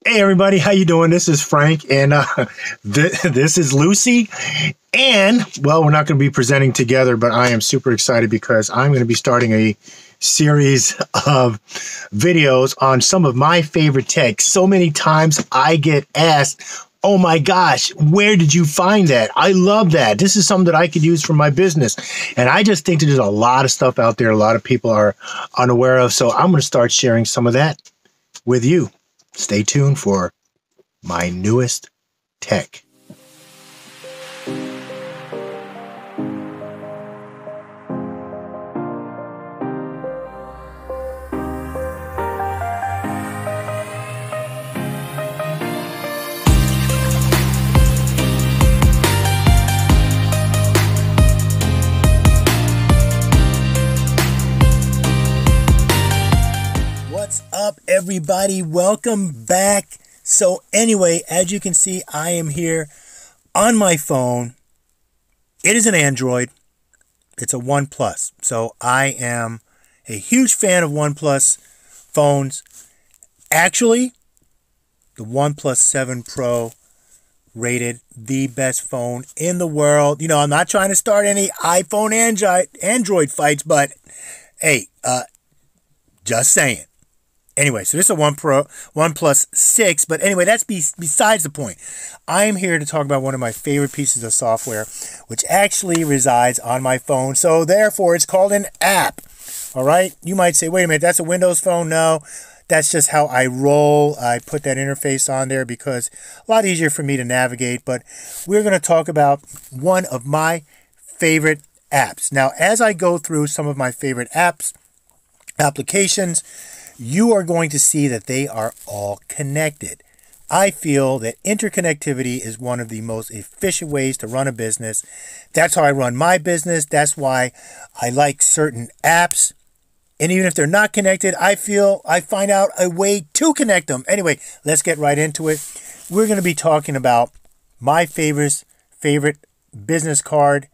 Hey everybody, how you doing? This is Frank, and this is Lucy. And well, we're not going to be presenting together, but I am super excited because I'm going to be starting a series of videos on some of my favorite tech. So many times I get asked, "Oh my gosh, where did you find that? I love that. This is something that I could use for my business." And I just think that there's a lot of stuff out there a lot of people are unaware of. So I'm going to start sharing some of that with you. Stay tuned for my newest tech. What's up, everybody? Welcome back. So anyway, as you can see, I am here on my phone. It is an Android. It's a OnePlus. So I am a huge fan of OnePlus phones. Actually, the OnePlus 7 Pro rated the best phone in the world. You know, I'm not trying to start any iPhone Android fights, but hey, just saying. Anyway, so this is a OnePlus 6, but anyway, that's besides the point. I am here to talk about one of my favorite pieces of software, which actually resides on my phone. So therefore, it's called an app. All right? You might say, wait a minute, that's a Windows phone? No, that's just how I roll. I put that interface on there because a lot easier for me to navigate. But we're going to talk about one of my favorite apps. Now, as I go through some of my favorite applications, you are going to see that they are all connected. I feel that interconnectivity is one of the most efficient ways to run a business. That's how I run my business. That's why I like certain apps. And even if they're not connected, I find out a way to connect them. Anyway, let's get right into it. We're going to be talking about my favorite business card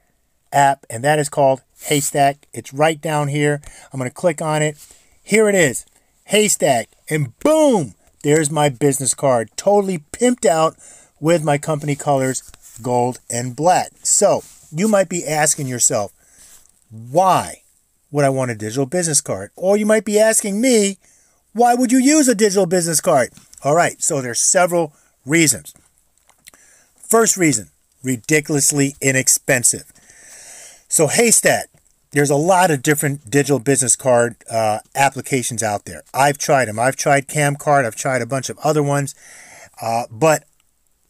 app, and that is called Haystack. It's right down here. I'm going to click on it. Here it is. Haystack, and boom, there's my business card, totally pimped out with my company colors, gold and black. So you might be asking yourself, why would I want a digital business card? Or you might be asking me, why would you use a digital business card? All right, so there's several reasons. First reason, ridiculously inexpensive. So Haystack, there's a lot of different digital business card applications out there. I've tried them. I've tried Camcard. I've tried a bunch of other ones. But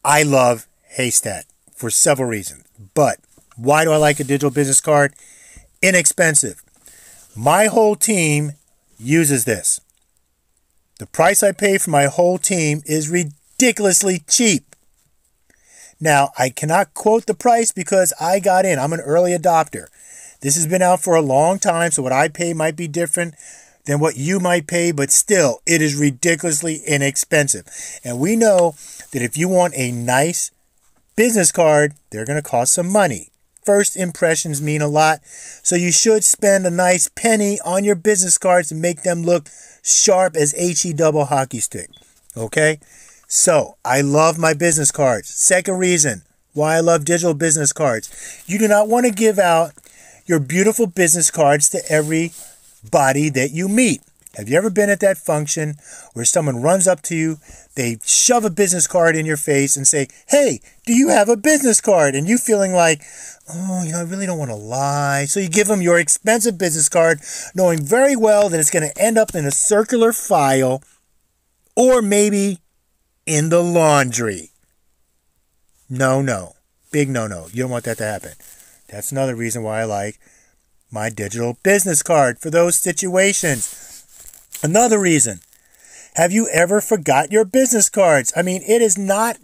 I love Haystack for several reasons. But why do I like a digital business card? Inexpensive. My whole team uses this. The price I pay for my whole team is ridiculously cheap. Now, I cannot quote the price because I got in. I'm an early adopter. This has been out for a long time, so what I pay might be different than what you might pay, but still, it is ridiculously inexpensive. And we know that if you want a nice business card, they're going to cost some money. First impressions mean a lot, so you should spend a nice penny on your business cards to make them look sharp as HE double hockey stick. Okay? So, I love my business cards. Second reason why I love digital business cards. You do not want to give out your beautiful business cards to everybody that you meet. Have you ever been at that function where someone runs up to you, they shove a business card in your face and say, "Hey, do you have a business card?" And you feeling like, "Oh, I really don't want to lie." So you give them your expensive business card, knowing very well that it's going to end up in a circular file or maybe in the laundry. No. Big no. You don't want that to happen. That's another reason why I like my digital business card for those situations. Another reason, have you ever forgot your business cards? I mean, it is not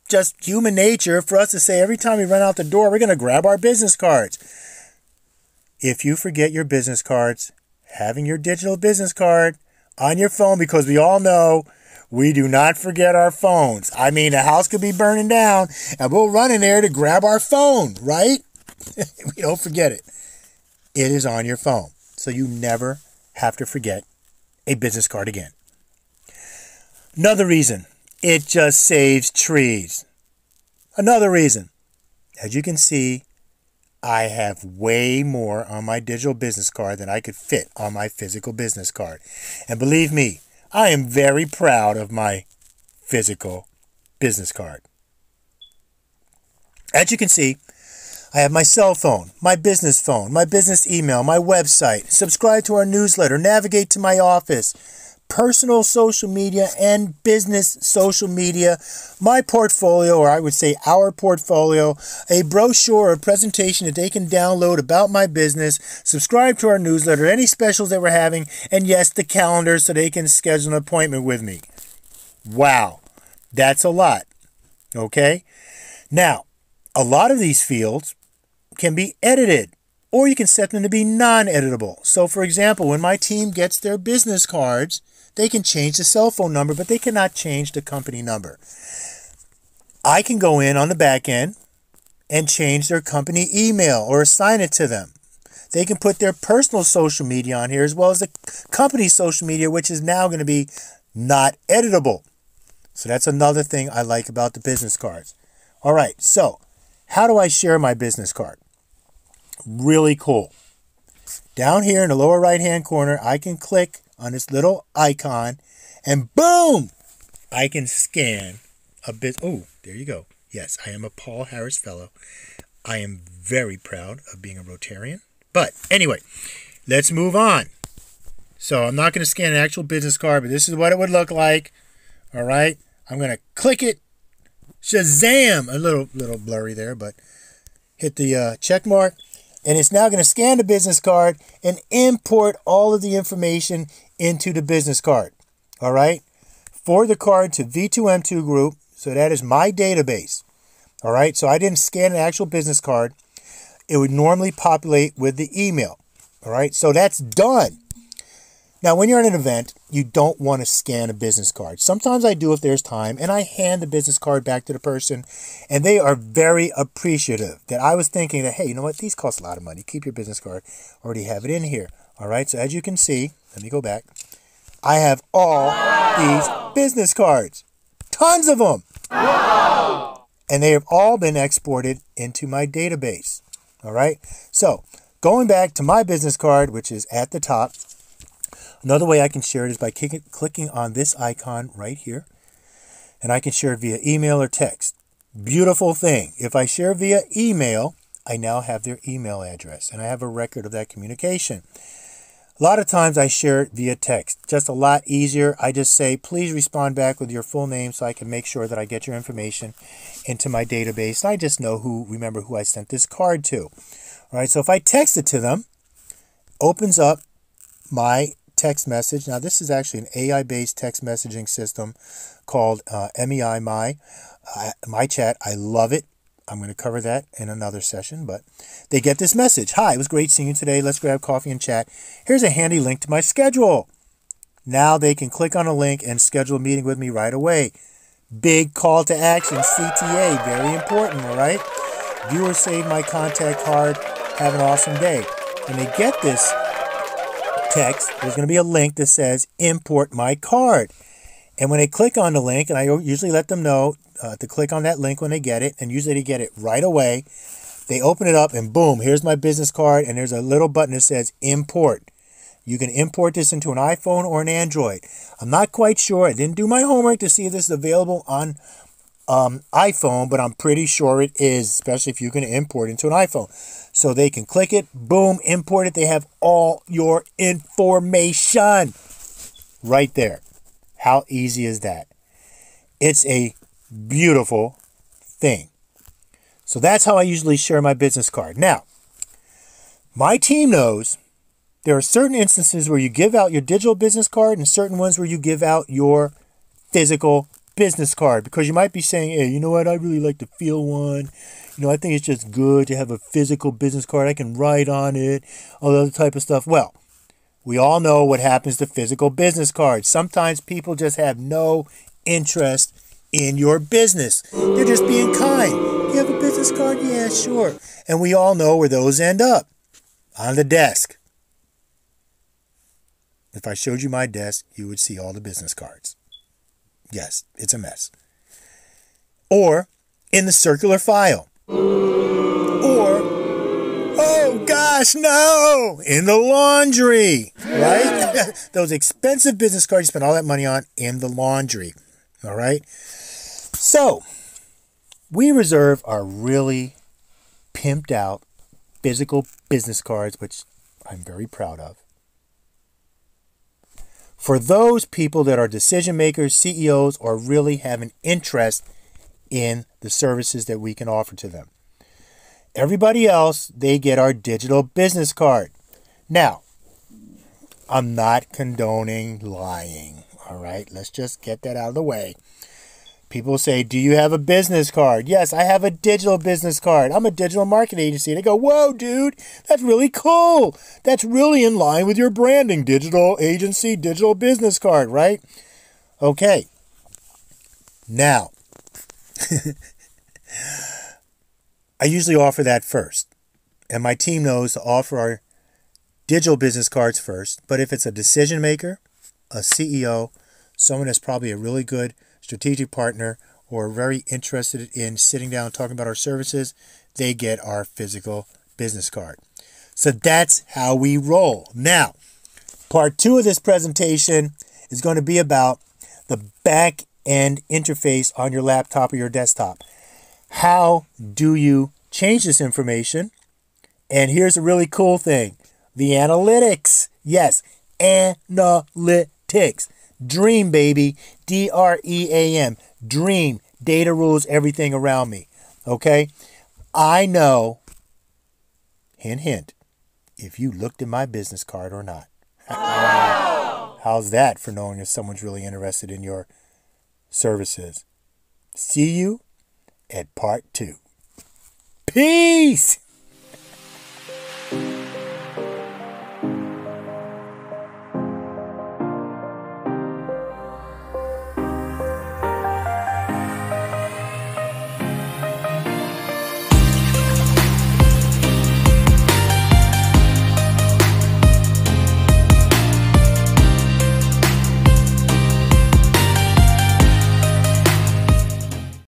just human nature for us to say every time we run out the door, we're going to grab our business cards. If you forget your business cards, having your digital business card on your phone, because we all know we do not forget our phones. I mean, the house could be burning down and we'll run in there to grab our phone, right? We don't forget it. It is on your phone. So you never have to forget a business card again. Another reason, it just saves trees. Another reason, as you can see, I have way more on my digital business card than I could fit on my physical business card. And believe me, I am very proud of my physical business card. As you can see, I have my cell phone, my business email, my website, subscribe to our newsletter, navigate to my office, personal social media and business social media, my portfolio, or I would say our portfolio, a brochure or presentation that they can download about my business, subscribe to our newsletter, any specials that we're having, and yes, the calendar so they can schedule an appointment with me. Wow, that's a lot. Okay? Now, a lot of these fields can be edited, or you can set them to be non-editable. So, for example, when my team gets their business cards, they can change the cell phone number, but they cannot change the company number. I can go in on the back end and change their company email or assign it to them. They can put their personal social media on here as well as the company social media, which is now going to be not editable. So that's another thing I like about the business cards. All right, so how do I share my business card? Really cool. Down here in the lower right hand corner, I can click on this little icon and boom, I can scan a bit. Oh, there you go. Yes, I am a Paul Harris Fellow. I am very proud of being a Rotarian. But anyway, let's move on. So I'm not going to scan an actual business card, but this is what it would look like. All right. I'm going to click it. Shazam! A little blurry there, but hit the check mark. And it's now going to scan the business card and import all of the information into the business card. All right. Forward the card to V2M2 group. So that is my database. All right. So I didn't scan an actual business card. It would normally populate with the email. All right. So that's done. Now, when you're at an event, you don't want to scan a business card. Sometimes I do if there's time, and I hand the business card back to the person, and they are very appreciative that I was thinking that, hey, you know what? These cost a lot of money. Keep your business card. Already have it in here. All right, so as you can see, let me go back. I have all these business cards. Tons of them. And they have all been exported into my database. All right, so going back to my business card, which is at the top, another way I can share it is by clicking on this icon right here. And I can share it via email or text. Beautiful thing. If I share via email, I now have their email address. And I have a record of that communication. A lot of times I share it via text. Just a lot easier. I just say, please respond back with your full name so I can make sure that I get your information into my database. I just remember who I sent this card to. All right, so if I text it to them, opens up my text message. Now, this is actually an AI-based text messaging system called MEI, My Chat. I love it. I'm going to cover that in another session, but they get this message. Hi, it was great seeing you today. Let's grab coffee and chat. Here's a handy link to my schedule. Now they can click on a link and schedule a meeting with me right away. Big call to action, CTA, very important, all right? Viewers save my contact card. Have an awesome day. When they get this text, there's going to be a link that says import my card. And when they click on the link, and I usually let them know to click on that link when they get it, and usually they get it right away, they open it up and boom, here's my business card, and there's a little button that says import. You can import this into an iPhone or an Android. I'm not quite sure. I didn't do my homework to see if this is available on iPhone, but I'm pretty sure it is, especially if you can import into an iPhone. So they can click it, boom, import it. They have all your information right there. How easy is that? It's a beautiful thing. So that's how I usually share my business card. Now, my team knows there are certain instances where you give out your digital business card and certain ones where you give out your physical business card, because you might be saying, hey, you know what, I really like to feel one. You know, I think it's just good to have a physical business card. I can write on it, all that other type of stuff. Well, we all know what happens to physical business cards. Sometimes people just have no interest in your business. They're just being kind. You have a business card? Yeah, sure. And we all know where those end up. On the desk. If I showed you my desk, you would see all the business cards. Yes, it's a mess. Or in the circular file. Or, oh gosh, no, in the laundry, right? Those expensive business cards you spend all that money on in the laundry, all right? So, we reserve our really pimped out physical business cards, which I'm very proud of, for those people that are decision makers, CEOs, or really have an interest in the services that we can offer to them. Everybody else, they get our digital business card. Now, I'm not condoning lying, all right? Let's just get that out of the way. People say, do you have a business card? Yes, I have a digital business card. I'm a digital marketing agency. They go, whoa, dude, that's really cool. That's really in line with your branding. Digital agency, digital business card, right? Okay. Now, I usually offer that first. And my team knows to offer our digital business cards first. But if it's a decision maker, a CEO, someone that's probably a really good strategic partner or very interested in sitting down and talking about our services, they get our physical business card. So that's how we roll. Now, part 2 of this presentation is going to be about the back end interface on your laptop or your desktop. How do you change this information? And here's a really cool thing. The analytics. Yes, analytics. Dream, baby. DREAM. Dream. Data rules everything around me. Okay? I know, hint, hint, if you looked at my business card or not. How's that for knowing if someone's really interested in your services? See you at part 2. Peace!